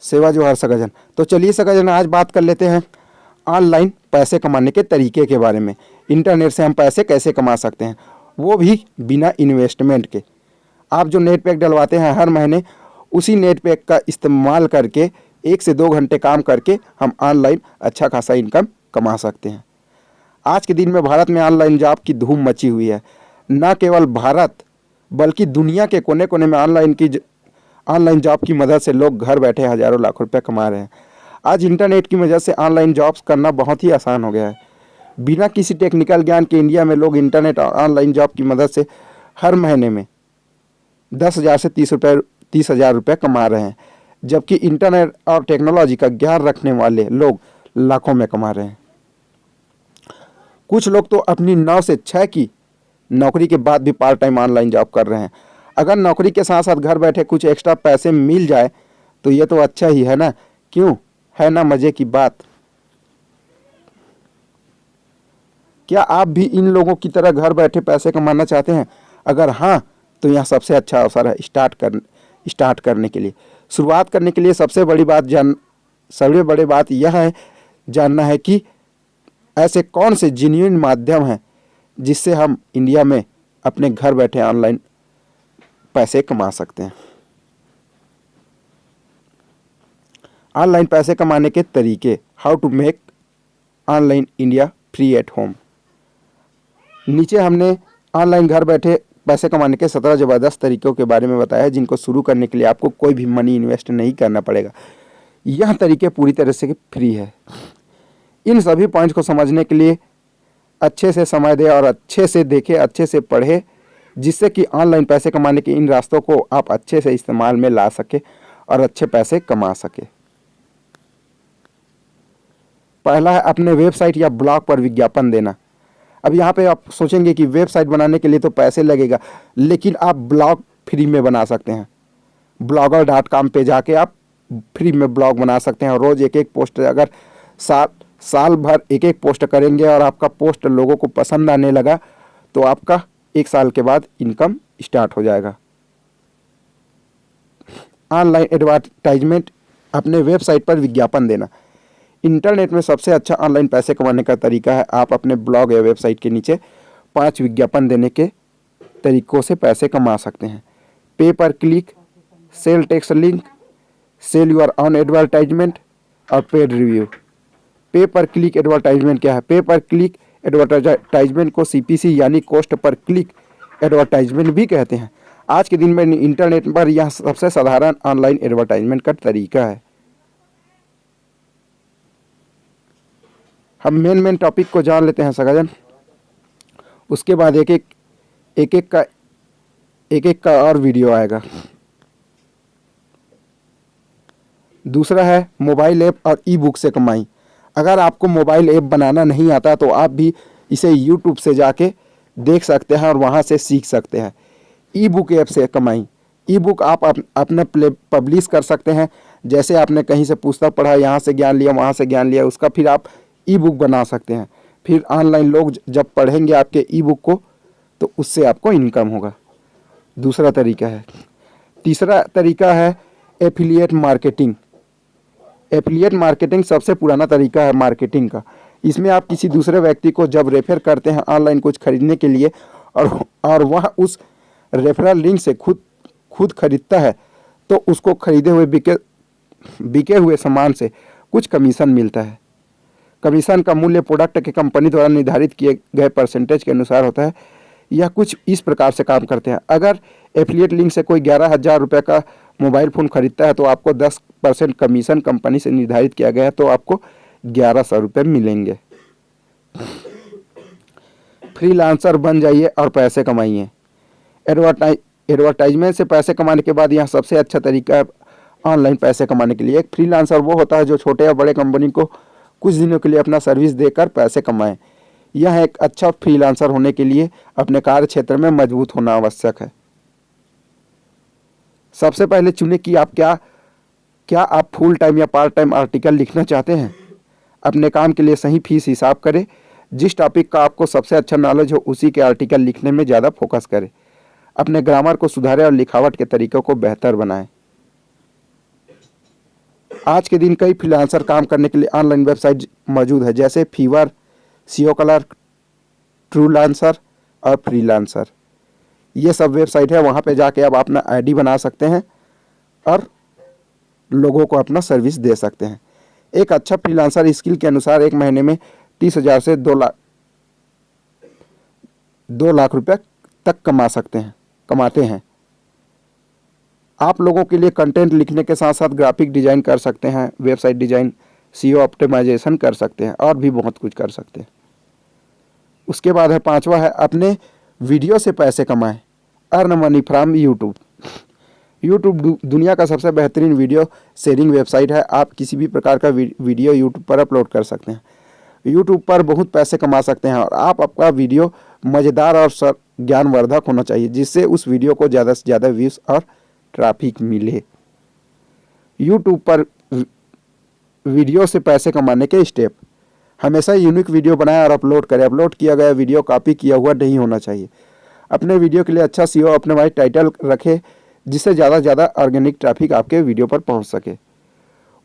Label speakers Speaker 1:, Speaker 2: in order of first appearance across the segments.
Speaker 1: सेवा जोहार सकजन। तो चलिए सकजन, आज बात कर लेते हैं ऑनलाइन पैसे कमाने के तरीके के बारे में। इंटरनेट से हम पैसे कैसे कमा सकते हैं, वो भी बिना इन्वेस्टमेंट के। आप जो नेट पैक डलवाते हैं हर महीने, उसी नेट पैक का इस्तेमाल करके 1 से 2 घंटे काम करके हम ऑनलाइन अच्छा खासा इनकम कमा सकते हैं। आज के दिन में भारत में ऑनलाइन जॉब की धूम मची हुई है। न केवल भारत बल्कि दुनिया के कोने कोने में ऑनलाइन जॉब की मदद से लोग घर बैठे हज़ारों लाखों रुपए कमा रहे हैं। आज इंटरनेट की वजह से ऑनलाइन जॉब्स करना बहुत ही आसान हो गया है। बिना किसी टेक्निकल ज्ञान के इंडिया में लोग इंटरनेट और ऑनलाइन जॉब की मदद से हर महीने में 10,000 से 30,000 रुपये कमा रहे हैं, जबकि इंटरनेट और टेक्नोलॉजी का ज्ञान रखने वाले लोग लाखों में कमा रहे हैं। कुछ लोग तो अपनी 9 से 6 की नौकरी के बाद भी पार्ट टाइम ऑनलाइन जॉब कर रहे हैं। अगर नौकरी के साथ साथ घर बैठे कुछ एक्स्ट्रा पैसे मिल जाए तो ये तो अच्छा ही है ना, क्यों? है ना मज़े की बात। क्या आप भी इन लोगों की तरह घर बैठे पैसे कमाना चाहते हैं? अगर हाँ, तो यह सबसे अच्छा अवसर है स्टार्ट करने के लिए। शुरुआत करने के लिए सबसे बड़ी बात यह है जानना है कि ऐसे कौन से जेन्युइन माध्यम हैं जिससे हम इंडिया में अपने घर बैठे ऑनलाइन पैसे कमा सकते हैं। ऑनलाइन पैसे कमाने के तरीके, how to make online India free at home. नीचे हमने ऑनलाइन घर बैठे पैसे कमाने के 17 ज़बरदस्त तरीकों के बारे में बताया है, जिनको शुरू करने के लिए आपको कोई भी मनी इन्वेस्ट नहीं करना पड़ेगा। यह तरीके पूरी तरह से फ्री है। इन सभी पॉइंट्स को समझने के लिए अच्छे से समय दें और अच्छे से देखें, अच्छे से पढ़ें, जिससे कि ऑनलाइन पैसे कमाने के इन रास्तों को आप अच्छे से इस्तेमाल में ला सके और अच्छे पैसे कमा सके। पहला है अपने वेबसाइट या ब्लॉग पर विज्ञापन देना। अब यहाँ पे आप सोचेंगे कि वेबसाइट बनाने के लिए तो पैसे लगेगा, लेकिन आप ब्लॉग फ्री में बना सकते हैं। blogger.com पे जाके आप फ्री में ब्लॉग बना सकते हैं और रोज़ एक पोस्ट, अगर साल भर एक पोस्ट करेंगे और आपका पोस्ट लोगों को पसंद आने लगा तो आपका 1 साल के बाद इनकम स्टार्ट हो जाएगा। ऑनलाइन एडवर्टाइजमेंट, अपने वेबसाइट पर विज्ञापन देना। इंटरनेट में सबसे अच्छा ऑनलाइन पैसे कमाने का तरीका है आप अपने ब्लॉग या वेबसाइट के नीचे 5 विज्ञापन देने के तरीकों से पैसे कमा सकते हैं। Pay per click, sell text link, sell your own advertisement और paid review. Pay per click advertisement क्या है? पे पर क्लिक एडवर्टाइजमेंट को CPC यानी कॉस्ट पर क्लिक एडवर्टाइजमेंट भी कहते हैं। आज के दिन में इंटरनेट पर यह सबसे साधारण ऑनलाइन एडवर्टाइजमेंट का तरीका है। हम मेन टॉपिक को जान लेते हैं सगाजन, उसके बाद एक एक का और वीडियो आएगा। दूसरा है मोबाइल ऐप और ई-बुक से कमाई। अगर आपको मोबाइल ऐप बनाना नहीं आता तो आप भी इसे YouTube से जाके देख सकते हैं और वहाँ से सीख सकते हैं। ई-बुक ऐप से कमाई। ई-बुक आप अपने पब्लिश कर सकते हैं। जैसे आपने कहीं से पुस्तक पढ़ा, यहाँ से ज्ञान लिया, वहाँ से ज्ञान लिया, उसका फिर आप ई-बुक बना सकते हैं। फिर ऑनलाइन लोग जब पढ़ेंगे आपके ई-बुक को तो उससे आपको इनकम होगा। दूसरा तरीका है। तीसरा तरीका है एफिलिएट मार्केटिंग। एफिलिएट मार्केटिंग सबसे पुराना तरीका है मार्केटिंग का। इसमें आप किसी दूसरे व्यक्ति को जब रेफर करते हैं ऑनलाइन कुछ खरीदने के लिए और वह उस रेफरल लिंक से खुद खरीदता है तो उसको खरीदे हुए बिके हुए सामान से कुछ कमीशन मिलता है। कमीशन का मूल्य प्रोडक्ट के कंपनी द्वारा निर्धारित किए गए परसेंटेज के अनुसार होता है। यह कुछ इस प्रकार से काम करते हैं। अगर एफिलिएट लिंक से कोई 11,000 रुपये का मोबाइल फ़ोन खरीदता है तो आपको 10% कमीशन कंपनी से निर्धारित किया गया है, तो आपको 1,100 रुपये मिलेंगे। फ्रीलांसर बन जाइए और पैसे कमाइए। एडवर्टाइजमेंट से पैसे कमाने के बाद यह सबसे अच्छा तरीका है ऑनलाइन पैसे कमाने के लिए। एक फ्रीलांसर वो होता है जो छोटे या बड़े कंपनी को कुछ दिनों के लिए अपना सर्विस देकर पैसे कमाएं। यह एक अच्छा फ्रीलांसर होने के लिए अपने कार्य क्षेत्र में मजबूत होना आवश्यक है। सबसे पहले चुनें कि आप क्या आप फुल टाइम या पार्ट टाइम आर्टिकल लिखना चाहते हैं। अपने काम के लिए सही फीस हिसाब करें। जिस टॉपिक का आपको सबसे अच्छा नॉलेज हो उसी के आर्टिकल लिखने में ज़्यादा फोकस करें। अपने ग्रामर को सुधारें और लिखावट के तरीकों को बेहतर बनाएं। आज के दिन कई फ्रीलांसर काम करने के लिए ऑनलाइन वेबसाइट मौजूद है, जैसे फीवर, सीओ कलर, ट्रूलांसर और फ्रीलांसर। ये सब वेबसाइट है, वहाँ पे जाके आप अपना आईडी बना सकते हैं और लोगों को अपना सर्विस दे सकते हैं। एक अच्छा फ्रीलांसर स्किल के अनुसार एक महीने में 30,000 से 2 लाख रुपये तक कमाते हैं। आप लोगों के लिए कंटेंट लिखने के साथ साथ ग्राफिक डिजाइन कर सकते हैं, वेबसाइट डिजाइन, सीओ ऑप्टिमाइजेशन कर सकते हैं और भी बहुत कुछ कर सकते हैं। उसके बाद है 5वां है अपने वीडियो से पैसे कमाएं, earn money from YouTube. YouTube दुनिया का सबसे बेहतरीन वीडियो शेयरिंग वेबसाइट है। आप किसी भी प्रकार का वीडियो यूट्यूब पर अपलोड कर सकते हैं। यूट्यूब पर बहुत पैसे कमा सकते हैं और आपका वीडियो मज़ेदार और ज्ञानवर्धक होना चाहिए, जिससे उस वीडियो को ज़्यादा से ज़्यादा व्यूज़ और ट्रैफिक मिले। यूट्यूब पर वीडियो से पैसे कमाने के स्टेप: हमेशा यूनिक वीडियो बनाएं और अपलोड करें। अपलोड किया गया वीडियो कॉपी किया हुआ नहीं होना चाहिए। अपने वीडियो के लिए अच्छा सीओ ऑप्टिमाइज्ड टाइटल रखें, जिससे ज़्यादा से ज़्यादा ऑर्गेनिक ट्रैफिक आपके वीडियो पर पहुंच सके।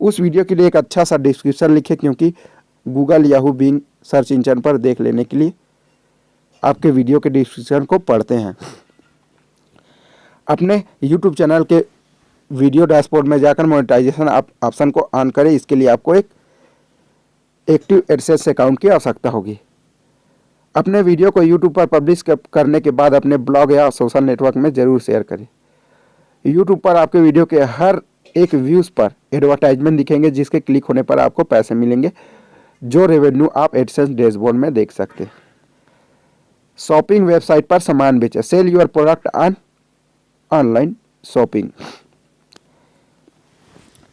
Speaker 1: उस वीडियो के लिए एक अच्छा सा डिस्क्रिप्शन लिखें, क्योंकि Google, Yahoo, Bing search engine पर देख लेने के लिए आपके वीडियो के डिस्क्रिप्शन को पढ़ते हैं। अपने यूट्यूब चैनल के वीडियो डैशबोर्ड में जाकर मोनेटाइजेशन ऑप्शन को ऑन करें। इसके लिए आपको एक एक्टिव एडसेंस अकाउंट की आवश्यकता होगी। अपने वीडियो को यूट्यूब पर पब्लिश करने के बाद अपने ब्लॉग या सोशल नेटवर्क में ज़रूर शेयर करें। यूट्यूब पर आपके वीडियो के हर एक व्यूज़ पर एडवर्टाइजमेंट दिखेंगे, जिसके क्लिक होने पर आपको पैसे मिलेंगे, जो रेवेन्यू आप एडसेंस डैशबोर्ड में देख सकते हैं। शॉपिंग वेबसाइट पर सामान बेचें, sell your product on online shopping.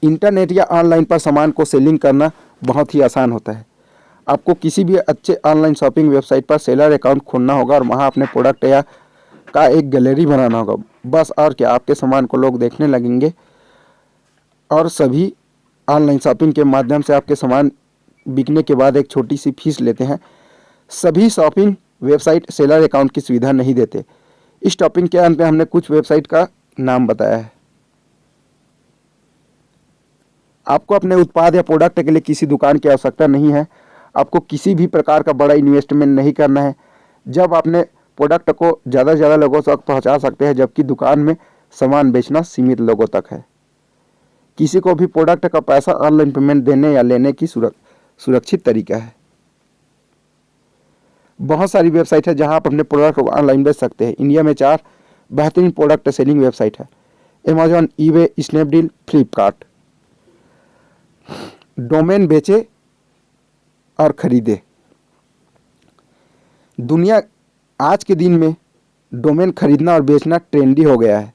Speaker 1: Internet या ऑनलाइन पर सामान को सेलिंग करना बहुत ही आसान होता है। आपको किसी भी अच्छे ऑनलाइन शॉपिंग वेबसाइट पर सेलर अकाउंट खोलना होगा और वहां अपने प्रोडक्ट या का एक गैलरी बनाना होगा। बस और क्या, आपके सामान को लोग देखने लगेंगे और सभी ऑनलाइन शॉपिंग के माध्यम से आपके सामान बिकने के बाद एक छोटी सी फीस लेते हैं। सभी शॉपिंग वेबसाइट सेलर अकाउंट की सुविधा नहीं देते। इस टॉपिक के अंत में हमने कुछ वेबसाइट का नाम बताया है। आपको अपने उत्पाद या प्रोडक्ट के लिए किसी दुकान की आवश्यकता नहीं है। आपको किसी भी प्रकार का बड़ा इन्वेस्टमेंट नहीं करना है। जब अपने प्रोडक्ट को ज़्यादा से ज़्यादा लोगों तक पहुंचा सकते हैं, जबकि दुकान में सामान बेचना सीमित लोगों तक है। किसी को भी प्रोडक्ट का पैसा ऑनलाइन पेमेंट देने या लेने की सुरक्षित तरीका है। बहुत सारी वेबसाइट है जहां आप अपने प्रोडक्ट को ऑनलाइन बेच सकते हैं। इंडिया में 4 बेहतरीन प्रोडक्ट सेलिंग वेबसाइट है: Amazon, eBay, Snapdeal, Flipkart. Domain बेचे और खरीदे। दुनिया आज के दिन में डोमेन खरीदना और बेचना ट्रेंडी हो गया है।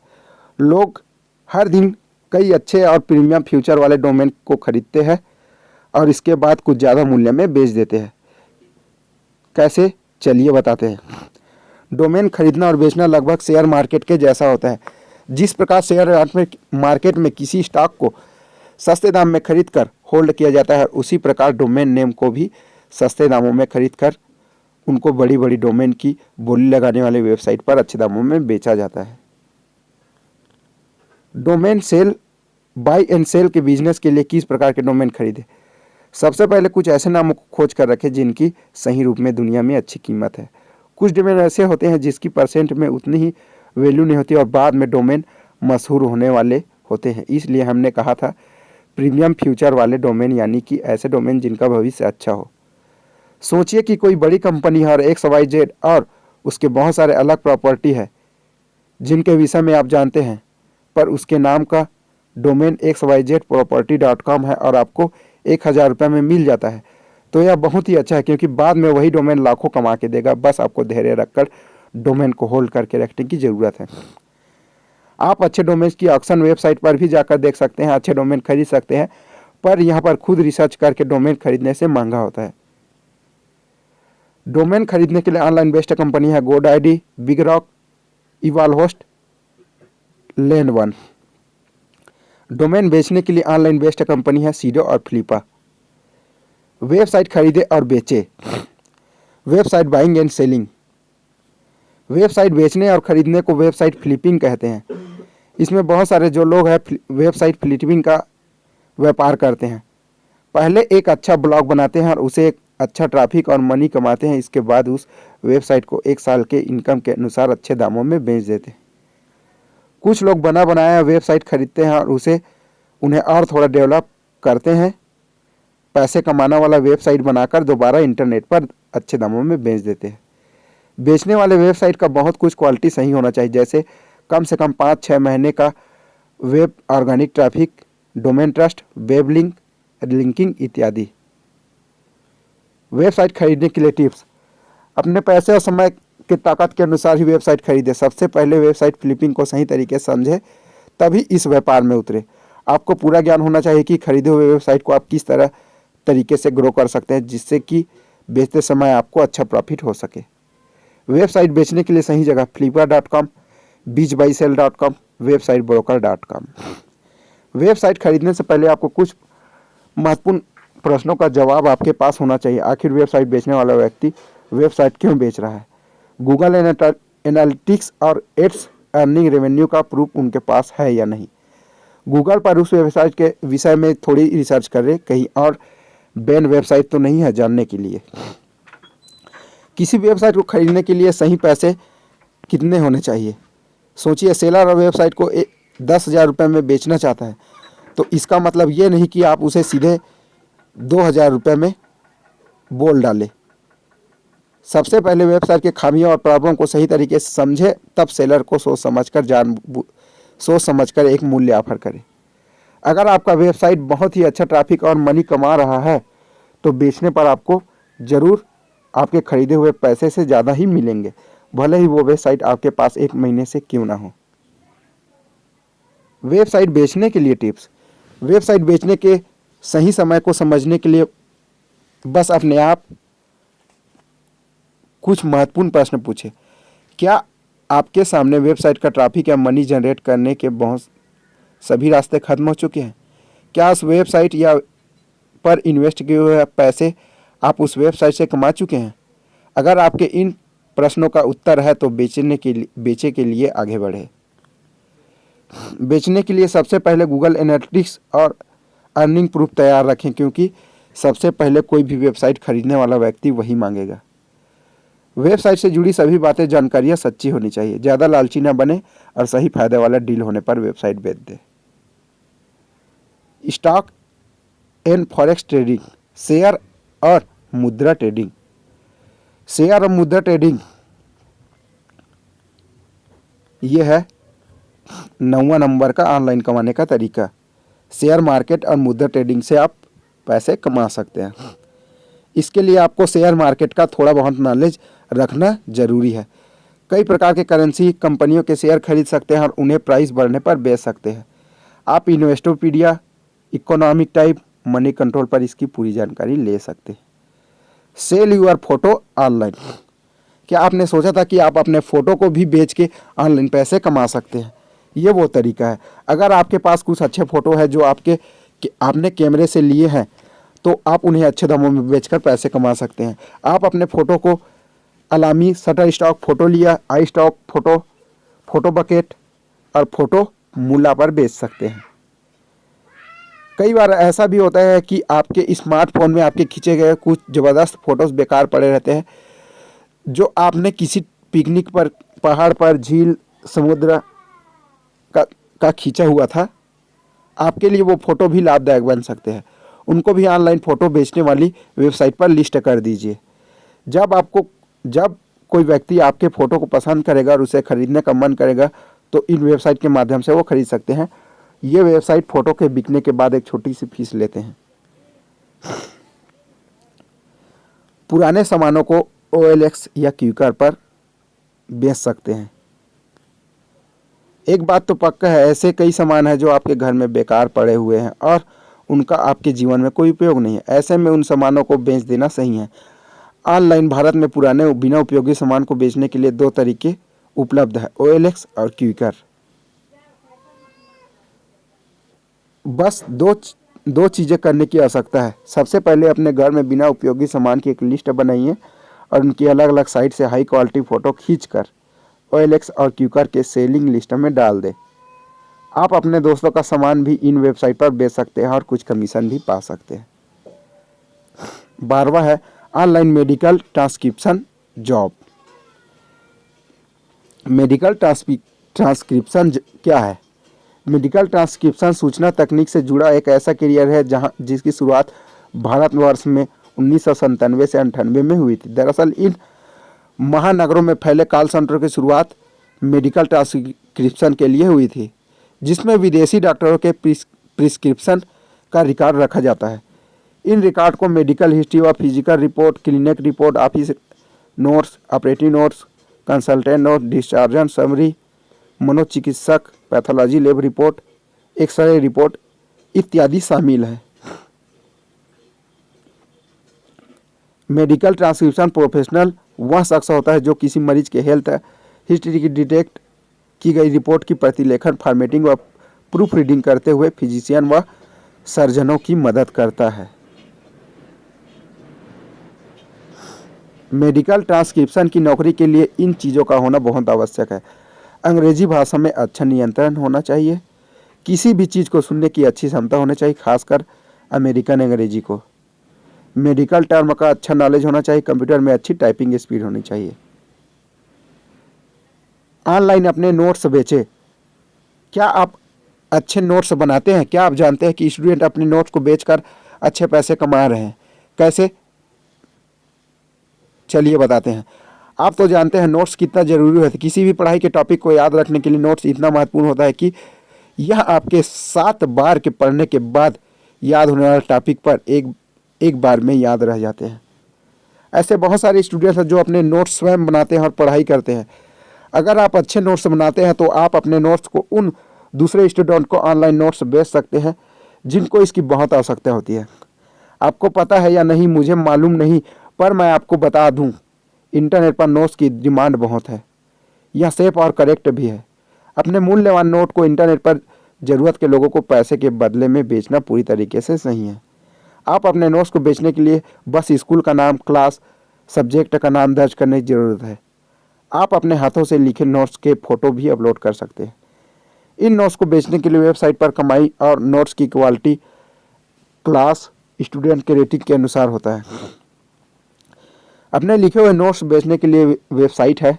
Speaker 1: लोग हर दिन कई अच्छे और प्रीमियम फ्यूचर वाले डोमेन को खरीदते हैं और इसके बाद कुछ ज़्यादा मूल्य में बेच देते हैं। कैसे, चलिए बताते हैं। डोमेन खरीदना और बेचना लगभग शेयर मार्केट के जैसा होता है। जिस प्रकार शेयर मार्केट में किसी स्टॉक को सस्ते दाम में खरीद कर होल्ड किया जाता है, उसी प्रकार डोमेन नेम को भी सस्ते दामों में खरीद कर उनको बड़ी बड़ी डोमेन की बोली लगाने वाले वेबसाइट पर अच्छे दामों में बेचा जाता है। Domain sale, buy and sell के बिजनेस के लिए किस प्रकार के डोमेन खरीदे? सबसे पहले कुछ ऐसे नामों को खोज कर रखें जिनकी सही रूप में दुनिया में अच्छी कीमत है। कुछ डोमेन ऐसे होते हैं जिसकी परसेंट में उतनी ही वैल्यू नहीं होती और बाद में डोमेन मशहूर होने वाले होते हैं। इसलिए हमने कहा था प्रीमियम फ्यूचर वाले डोमेन, यानी कि ऐसे डोमेन जिनका भविष्य अच्छा हो। सोचिए कि कोई बड़ी कंपनी है और XYZ और उसके बहुत सारे अलग प्रॉपर्टी है जिनके विषय में आप जानते हैं, पर उसके नाम का डोमेन xyzproperty.com है और आपको 1,000 रुपये में मिल जाता है, तो यह बहुत ही अच्छा है, क्योंकि बाद में वही डोमेन लाखों कमा के देगा। बस आपको धैर्य रखकर डोमेन को होल्ड करके रखने की ज़रूरत है। आप अच्छे डोमेन की ऑक्शन वेबसाइट पर भी जाकर देख सकते हैं, अच्छे डोमेन खरीद सकते हैं, पर यहाँ पर खुद रिसर्च करके डोमेन खरीदने से महंगा होता है। डोमेन खरीदने के लिए ऑनलाइन बेस्ट कंपनी है GoDaddy, बिगरॉक, इवालहोस्ट, लैंड1। डोमेन बेचने के लिए ऑनलाइन बेस्ट कंपनी है सीडो और फ्लिपा। वेबसाइट खरीदे और बेचे। Website buying and selling. Website बेचने और खरीदने को वेबसाइट फ्लिपिंग कहते हैं। इसमें बहुत सारे जो लोग हैं वेबसाइट फ्लिपिंग का व्यापार करते हैं। पहले एक अच्छा ब्लॉग बनाते हैं और उसे एक अच्छा ट्रैफिक और मनी कमाते हैं। इसके बाद उस वेबसाइट को 1 साल के इनकम के अनुसार अच्छे दामों में बेच देते हैं। कुछ लोग बना बनाया वेबसाइट खरीदते हैं और उन्हें और थोड़ा डेवलप करते हैं। पैसे कमाने वाला वेबसाइट बनाकर दोबारा इंटरनेट पर अच्छे दामों में बेच देते हैं। बेचने वाले वेबसाइट का बहुत कुछ क्वालिटी सही होना चाहिए, जैसे कम से कम 5-6 महीने का web organic traffic, domain trust, web linking इत्यादि। वेबसाइट खरीदने के लिए टिप्स। अपने पैसे और समय की ताकत के अनुसार ही वेबसाइट खरीदें। सबसे पहले वेबसाइट फ्लिपिंग को सही तरीके से समझें, तभी इस व्यापार में उतरे। आपको पूरा ज्ञान होना चाहिए कि खरीदे हुए वेबसाइट को आप किस तरीके से ग्रो कर सकते हैं, जिससे कि बेचते समय आपको अच्छा प्रॉफिट हो सके। वेबसाइट बेचने के लिए सही जगह flipkart.com, bizbuysell.com, websitebroker.com। वेबसाइट खरीदने से पहले आपको कुछ महत्वपूर्ण प्रश्नों का जवाब आपके पास होना चाहिए। आखिर वेबसाइट बेचने वाला व्यक्ति वेबसाइट क्यों बेच रहा है? गूगल एनालिटिक्स और एड्स अर्निंग रेवेन्यू का प्रूफ उनके पास है या नहीं? गूगल पर उस वेबसाइट के विषय में थोड़ी रिसर्च करें, कहीं और बैन वेबसाइट तो नहीं है जानने के लिए। किसी वेबसाइट को खरीदने के लिए सही पैसे कितने होने चाहिए? सोचिए, सेलर वेबसाइट को 10,000 रुपये में बेचना चाहता है, तो इसका मतलब ये नहीं कि आप उसे सीधे 2,000 रुपये में बोल डालें। सबसे पहले वेबसाइट के खामियों और प्रॉब्लम को सही तरीके से समझें, तब सेलर को सोच समझकर एक मूल्य ऑफर करें। अगर आपका वेबसाइट बहुत ही अच्छा ट्रैफिक और मनी कमा रहा है, तो बेचने पर आपको ज़रूर आपके खरीदे हुए पैसे से ज़्यादा ही मिलेंगे, भले ही वो वेबसाइट आपके पास 1 महीने से क्यों ना हो। वेबसाइट बेचने के लिए टिप्स। वेबसाइट बेचने के सही समय को समझने के लिए बस अपने आप कुछ महत्वपूर्ण प्रश्न पूछें। क्या आपके सामने वेबसाइट का ट्रैफिक या मनी जनरेट करने के बहुत सभी रास्ते खत्म हो चुके हैं? क्या उस वेबसाइट या पर इन्वेस्ट किए हुए पैसे आप उस वेबसाइट से कमा चुके हैं? अगर आपके इन प्रश्नों का उत्तर है तो बेचे के लिए आगे बढ़े। बेचने के लिए सबसे पहले गूगल एनालिटिक्स और अर्निंग प्रूफ तैयार रखें, क्योंकि सबसे पहले कोई भी वेबसाइट खरीदने वाला व्यक्ति वही मांगेगा। वेबसाइट से जुड़ी सभी बातें जानकारियाँ सच्ची होनी चाहिए। ज़्यादा लालची न बने और सही फायदे वाला डील होने पर वेबसाइट बेच दे। Stock and forex trading, share और मुद्रा ट्रेडिंग। शेयर और मुद्रा ट्रेडिंग ये है 9वां नंबर का ऑनलाइन कमाने का तरीका। शेयर मार्केट और मुद्रा ट्रेडिंग से आप पैसे कमा सकते हैं। इसके लिए आपको शेयर मार्केट का थोड़ा बहुत नॉलेज रखना जरूरी है। कई प्रकार के करेंसी कंपनियों के शेयर खरीद सकते हैं और उन्हें प्राइस बढ़ने पर बेच सकते हैं। आप Investopedia, economic type, money control पर इसकी पूरी जानकारी ले सकते हैं। Sell your photo online. क्या आपने सोचा था कि आप अपने फ़ोटो को भी बेच के ऑनलाइन पैसे कमा सकते हैं? ये वो तरीका है। अगर आपके पास कुछ अच्छे फ़ोटो है जो आपने कैमरे से लिए हैं, तो आप उन्हें अच्छे दामों में बेचकर पैसे कमा सकते हैं। आप अपने फ़ोटो को अलामी, शटर स्टॉक फोटो लिया, आई स्टॉक फोटो, फोटो बकेट और फोटो मूला पर बेच सकते हैं। कई बार ऐसा भी होता है कि आपके स्मार्टफोन में आपके खींचे गए कुछ ज़बरदस्त फ़ोटोज़ बेकार पड़े रहते हैं, जो आपने किसी पिकनिक पर, पहाड़ पर, झील, समुद्र का खींचा हुआ था। आपके लिए वो फ़ोटो भी लाभदायक बन सकते हैं। उनको भी ऑनलाइन फ़ोटो बेचने वाली वेबसाइट पर लिस्ट कर दीजिए। जब कोई व्यक्ति आपके फ़ोटो को पसंद करेगा और उसे खरीदने का मन करेगा, तो इन वेबसाइट के माध्यम से वो खरीद सकते हैं। ये वेबसाइट फ़ोटो के बिकने के बाद एक छोटी सी फीस लेते हैं। पुराने सामानों को OLX या क्यूकर पर बेच सकते हैं। एक बात तो पक्का है, ऐसे कई सामान हैं जो आपके घर में बेकार पड़े हुए हैं और उनका आपके जीवन में कोई उपयोग नहीं है। ऐसे में उन सामानों को बेच देना सही है। ऑनलाइन भारत में पुराने बिना उपयोगी सामान को बेचने के लिए 2 तरीके उपलब्ध है, OLX और क्यूकर। बस दो चीज़ें करने की आवश्यकता है। सबसे पहले अपने घर में बिना उपयोगी सामान की एक लिस्ट बनाइए और उनकी अलग अलग साइट से हाई क्वालिटी फ़ोटो खींचकर OLX और क्यूकर के सेलिंग लिस्ट में डाल दें। आप अपने दोस्तों का सामान भी इन वेबसाइट पर बेच सकते हैं और कुछ कमीशन भी पा सकते हैं। 12वां है online medical transcription job. Medical transcription क्या है? मेडिकल ट्रांसक्रिप्शन सूचना तकनीक से जुड़ा एक ऐसा करियर है जहां जिसकी शुरुआत भारतवर्ष में 1997 से 98 में हुई थी। दरअसल इन महानगरों में फैले कॉल सेंटर की शुरुआत मेडिकल ट्रांसक्रिप्शन के लिए हुई थी, जिसमें विदेशी डॉक्टरों के प्रिस्क्रिप्शन का रिकॉर्ड रखा जाता है। इन रिकॉर्ड को मेडिकल हिस्ट्री व physical report, clinic report, office notes, operative notes, consultant note, discharge summary, मनोचिकित्सक, pathology lab report, X-ray report इत्यादि शामिल है। मेडिकल ट्रांसक्रिप्शन प्रोफेशनल वह शख्स होता है जो किसी मरीज के हेल्थ हिस्ट्री की डिटेक्ट की गई रिपोर्ट की प्रतिलेखन, फॉर्मेटिंग व प्रूफ रीडिंग करते हुए फिजिशियन व सर्जनों की मदद करता है। मेडिकल ट्रांसक्रिप्शन की नौकरी के लिए इन चीज़ों का होना बहुत आवश्यक है। अंग्रेजी भाषा में अच्छा नियंत्रण होना चाहिए, किसी भी चीज़ को सुनने की अच्छी क्षमता होनी चाहिए, खासकर अमेरिकन अंग्रेजी को। मेडिकल टर्म का अच्छा नॉलेज होना चाहिए, कंप्यूटर में अच्छी टाइपिंग स्पीड होनी चाहिए। ऑनलाइन अपने नोट्स बेचें। क्या आप अच्छे नोट्स बनाते हैं? क्या आप जानते हैं कि स्टूडेंट अपने नोट्स को बेचकर अच्छे पैसे कमा रहे हैं? कैसे? चलिए बताते हैं। आप तो जानते हैं नोट्स कितना ज़रूरी होता है। किसी भी पढ़ाई के टॉपिक को याद रखने के लिए नोट्स इतना महत्वपूर्ण होता है कि यह आपके 7 बार के पढ़ने के बाद याद होने वाले टॉपिक पर एक बार में याद रह जाते हैं। ऐसे बहुत सारे स्टूडेंट्स हैं जो अपने नोट्स स्वयं बनाते हैं और पढ़ाई करते हैं। अगर आप अच्छे नोट्स बनाते हैं तो आप अपने नोट्स को उन दूसरे स्टूडेंट को ऑनलाइन नोट्स बेच सकते हैं जिनको इसकी बहुत आवश्यकता होती है। आपको पता है या नहीं मुझे मालूम नहीं, पर मैं आपको बता दूं, इंटरनेट पर नोट्स की डिमांड बहुत है। यह सेफ और करेक्ट भी है। अपने मूल्यवान नोट को इंटरनेट पर ज़रूरत के लोगों को पैसे के बदले में बेचना पूरी तरीके से सही है। आप अपने नोट्स को बेचने के लिए बस स्कूल का नाम, क्लास, सब्जेक्ट का नाम दर्ज करने की ज़रूरत है। आप अपने हाथों से लिखे नोट्स के फ़ोटो भी अपलोड कर सकते हैं। इन नोट्स को बेचने के लिए वेबसाइट पर कमाई और नोट्स की क्वालिटी क्लास, स्टूडेंट के रेटिंग के अनुसार होता है। अपने लिखे हुए नोट्स बेचने के लिए वेबसाइट है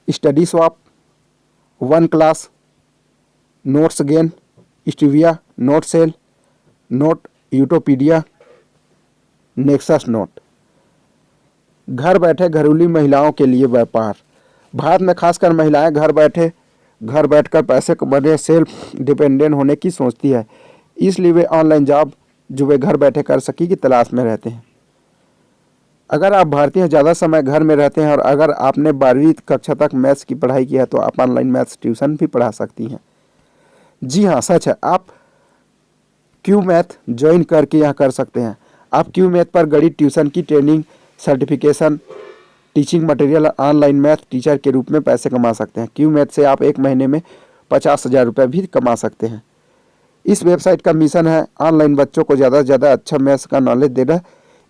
Speaker 1: Study Swap, One Class, Notes Gain, Stevia, Note Sale, Note Utopedia, Nexus Note. घर बैठे घरेलू महिलाओं के लिए व्यापार। भारत में खासकर महिलाएं घर बैठकर पैसे कमाने, सेल्फ डिपेंडेंट होने की सोचती है, इसलिए वे ऑनलाइन जॉब जो वे घर बैठे कर सकी की तलाश में रहते हैं। अगर आप भारतीय हैं, ज़्यादा समय घर में रहते हैं और अगर आपने 12वीं कक्षा तक मैथ्स की पढ़ाई की है तो आप ऑनलाइन मैथ्स ट्यूशन भी पढ़ा सकती हैं। जी हाँ, सच है। आप क्यू मैथ ज्वाइन करके यहाँ कर सकते हैं। आप क्यू मैथ पर गणित ट्यूशन की training, certification, teaching material, online math teacher के रूप में पैसे कमा सकते हैं। क्यू मैथ से आप एक महीने में 50,000 रुपये भी कमा सकते हैं। इस वेबसाइट का मिशन है ऑनलाइन बच्चों को ज़्यादा से ज़्यादा अच्छा मैथ्स का नॉलेज देना।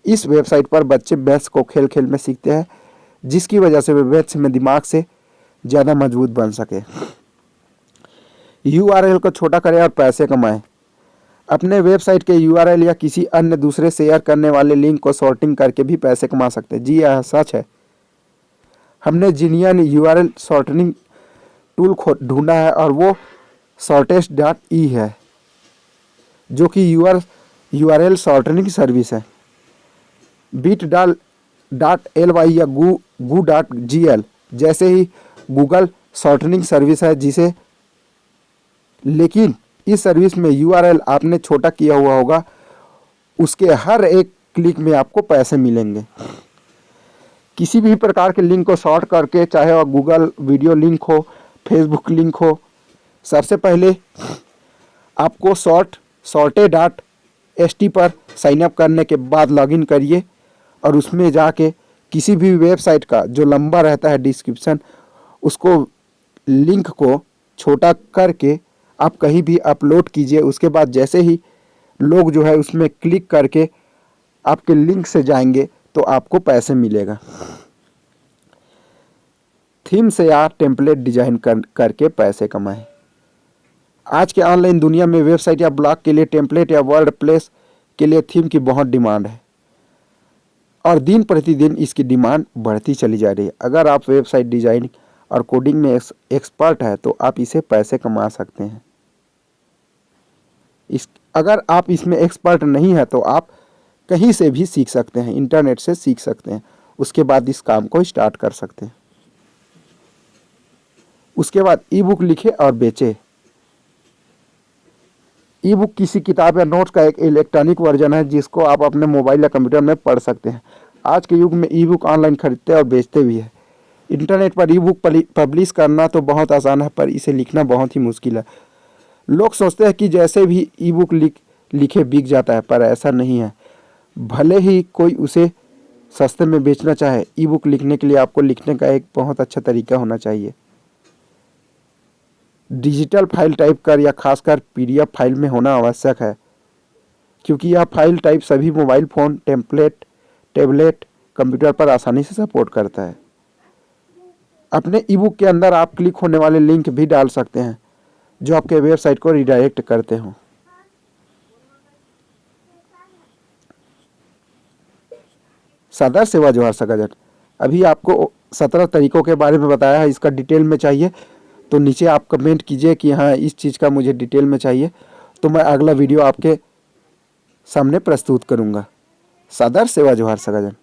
Speaker 1: इस वेबसाइट पर बच्चे मैथ्स को खेल खेल में सीखते हैं, जिसकी वजह से वे मैथ्स में दिमाग से ज़्यादा मजबूत बन सके। URL को छोटा करें और पैसे कमाएं। अपने वेबसाइट के URL या किसी अन्य दूसरे शेयर करने वाले लिंक को सॉर्टिंग करके भी पैसे कमा सकते हैं। जी यह सच है। हमने जीनियन URL सॉर्टिंग टूल ढूंढा है और वो shortest.e है, जो कि URL सॉर्टिंग सर्विस है। bit.ly या goo.gl जैसे ही गूगल सॉर्टिंग सर्विस है जिसे, लेकिन इस सर्विस में URL आपने छोटा किया हुआ होगा, उसके हर एक क्लिक में आपको पैसे मिलेंगे। किसी भी प्रकार के लिंक को शॉर्ट करके, चाहे वह गूगल वीडियो लिंक हो, फेसबुक लिंक हो, सबसे पहले आपको sorted.st पर साइन अप करने के बाद लॉगिन करिए और उसमें जाके किसी भी वेबसाइट का जो लंबा रहता है डिस्क्रिप्शन, उसको लिंक को छोटा करके आप कहीं भी अपलोड कीजिए। उसके बाद जैसे ही लोग जो है उसमें क्लिक करके आपके लिंक से जाएंगे तो आपको पैसे मिलेगा। थीम से या टेम्पलेट डिजाइन करके पैसे कमाएं। आज के ऑनलाइन दुनिया में वेबसाइट या ब्लॉग के लिए टेम्पलेट या वर्ड प्लेस के लिए थीम की बहुत डिमांड है और दिन प्रतिदिन इसकी डिमांड बढ़ती चली जा रही है। अगर आप वेबसाइट डिजाइनिंग और कोडिंग में एक्सपर्ट है तो आप इसे पैसे कमा सकते हैं। अगर आप इसमें एक्सपर्ट नहीं है तो आप कहीं से भी सीख सकते हैं, इंटरनेट से सीख सकते हैं, उसके बाद इस काम को स्टार्ट कर सकते हैं। उसके बाद ई बुक लिखे और बेचे। ई बुक किसी किताब या नोट्स का एक इलेक्ट्रॉनिक वर्जन है जिसको आप अपने मोबाइल या कंप्यूटर में पढ़ सकते हैं। आज के युग में ई बुक ऑनलाइन खरीदते और बेचते भी है। इंटरनेट पर ई बुक पब्लिश करना तो बहुत आसान है, पर इसे लिखना बहुत ही मुश्किल है। लोग सोचते हैं कि जैसे भी ई बुक लिखे बिक जाता है, पर ऐसा नहीं है। भले ही कोई उसे सस्ते में बेचना चाहे, ई बुक लिखने के लिए आपको लिखने का एक बहुत अच्छा तरीका होना चाहिए। डिजिटल फाइल टाइप कर या खासकर पीडीएफ फाइल में होना आवश्यक है, क्योंकि यह फाइल टाइप सभी मोबाइल फ़ोन, टैबलेट, कंप्यूटर पर आसानी से सपोर्ट करता है। अपने ई बुक के अंदर आप क्लिक होने वाले लिंक भी डाल सकते हैं जो आपके वेबसाइट को रिडायरेक्ट करते हों। सादर सेवा जोहार सगाजन। अभी आपको 17 तरीकों के बारे में बताया है, इसका डिटेल में चाहिए तो नीचे आप कमेंट कीजिए कि हाँ इस चीज़ का मुझे डिटेल में चाहिए, तो मैं अगला वीडियो आपके सामने प्रस्तुत करूँगा। सादर सेवा जोहार सगाजन।